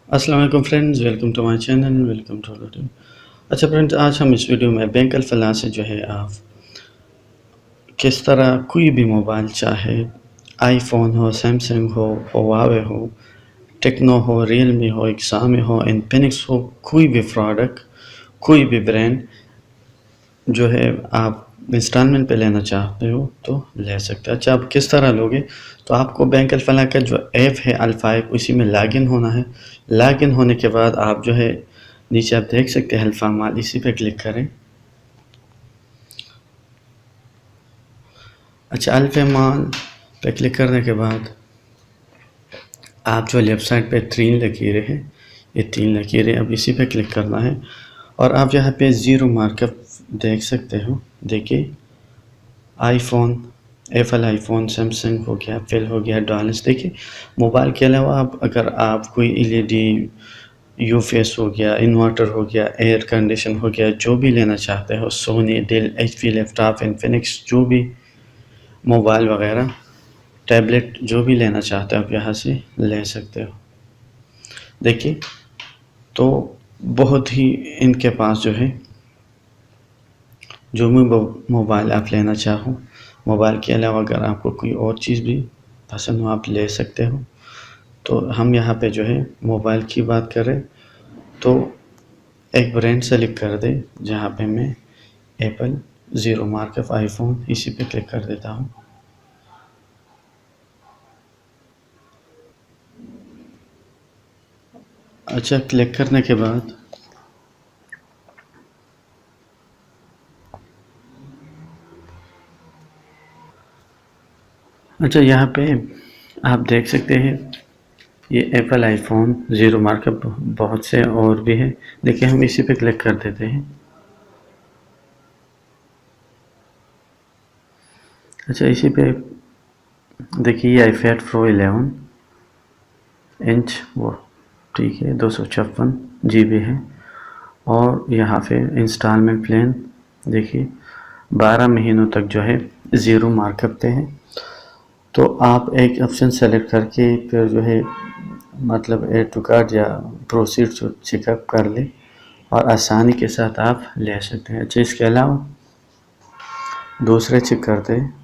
अस्सलाम वालेकुम friends, welcome to my channel, welcome to video. अच्छा फ्रेंड्स, आज हम इस वीडियो में बैंक अल-फलाह से जो है आप किस तरह कोई भी मोबाइल, चाहे आईफ़ोन हो, सैमसंग हो, हुआवे हो, टेक्नो हो, रियलमी हो, एक्सामी हो, इन्फिनिक्स हो, कोई भी प्रोडक्ट, कोई भी ब्रांड जो है आप इंस्टॉलमेंट पे लेना चाहते हो तो ले सकते हो। अच्छा, आप किस तरह लोगे? तो आपको बैंक अल-फलाह का जो ऐप है अल-फाइव, उसी में लॉगिन होना है। लॉगिन होने के बाद आप जो है नीचे आप देख सकते हैं अल्फ़ा माल, इसी पे क्लिक करें। अच्छा, अल्फ़ा माल पे क्लिक करने के बाद आप जो लेफ़्ट साइड पे 3 लकीरें हैं, ये 3 लकीरें अब इसी पे क्लिक करना है और आप यहाँ पे ज़ीरो मार्कअप देख सकते हो। देखिए, आईफ़ोन, एप्पल आईफ़ोन, सैमसंग हो गया, एप्पल हो गया, डॉलर्स। देखिए, मोबाइल के अलावा आप अगर आप कोई एलईडी, यूफेस हो गया, इन्वर्टर हो गया, एयर कंडीशन हो गया, जो भी लेना चाहते हो, Sony, Dell, HP laptop, Infinix, जो भी मोबाइल वगैरह, टैबलेट जो भी लेना चाहते हो आप यहाँ से ले सकते हो। देखिए, तो बहुत ही इनके पास जो है जो भी मोबाइल आप लेना चाहो, मोबाइल के अलावा अगर आपको कोई और चीज़ भी पसंद हो आप ले सकते हो। तो हम यहाँ पे जो है मोबाइल की बात करें तो एक ब्रांड सेलेक्ट कर दें, जहाँ पे मैं एप्पल ज़ीरो मार्कअप आईफ़ोन इसी पे क्लिक कर देता हूँ। अच्छा, क्लिक करने के बाद अच्छा, यहाँ पे आप देख सकते हैं ये एप्पल आईफ़ोन ज़ीरो मार्कअप बहुत से और भी है। देखिए, हम इसी पे क्लिक कर देते हैं। अच्छा, इसी पे देखिए ये आईपैड प्रो 11 इंच वो ठीक है, 256 GB है और यहाँ पे इंस्टॉलमेंट प्लान देखिए 12 महीनों तक जो है ज़ीरो मार्कअप पे है। तो आप एक ऑप्शन सेलेक्ट करके फिर जो है मतलब ऐड टू कार्ट या प्रोसीड जो चेकअप कर ले और आसानी के साथ आप ले सकते हैं। अच्छा, इसके अलावा दूसरे चेक करते हैं।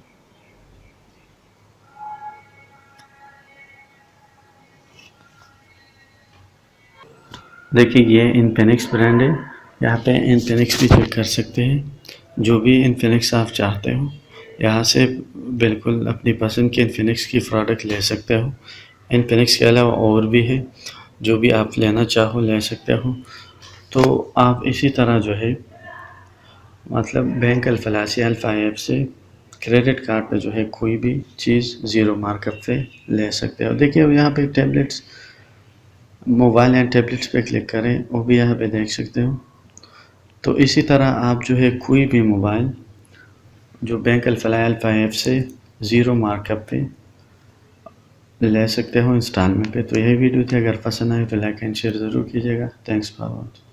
देखिए, ये इन्फिनिक्स ब्रांड है। यहाँ पे इन्फिनिक्स भी चेक कर सकते हैं। जो भी इन्फिनिक्स आप चाहते हो यहाँ से बिल्कुल अपनी पसंद के इन्फिनिक्स की प्रोडक्ट ले सकते हो। इन्फिनिक्स के अलावा और भी है, जो भी आप लेना चाहो ले सकते हो। तो आप इसी तरह जो है मतलब बैंक अल-फलाह से अल-फाइव से क्रेडिट कार्ड पे जो है कोई भी चीज़ ज़ीरो मार्कअप पे ले सकते हो। देखिए, अब यहाँ पे टैबलेट्स, मोबाइल एंड टैबलेट्स पे क्लिक करें, वो भी यहाँ पे देख सकते हो। तो इसी तरह आप जो है कोई भी मोबाइल जो बैंक अल-फलाह अल-फाइव से ज़ीरो मार्कअप पे ले सकते हो इंस्टॉलमेंट पे। तो यही वीडियो थी, अगर पसंद आए तो लाइक एंड शेयर ज़रूर कीजिएगा। Thanks for watching.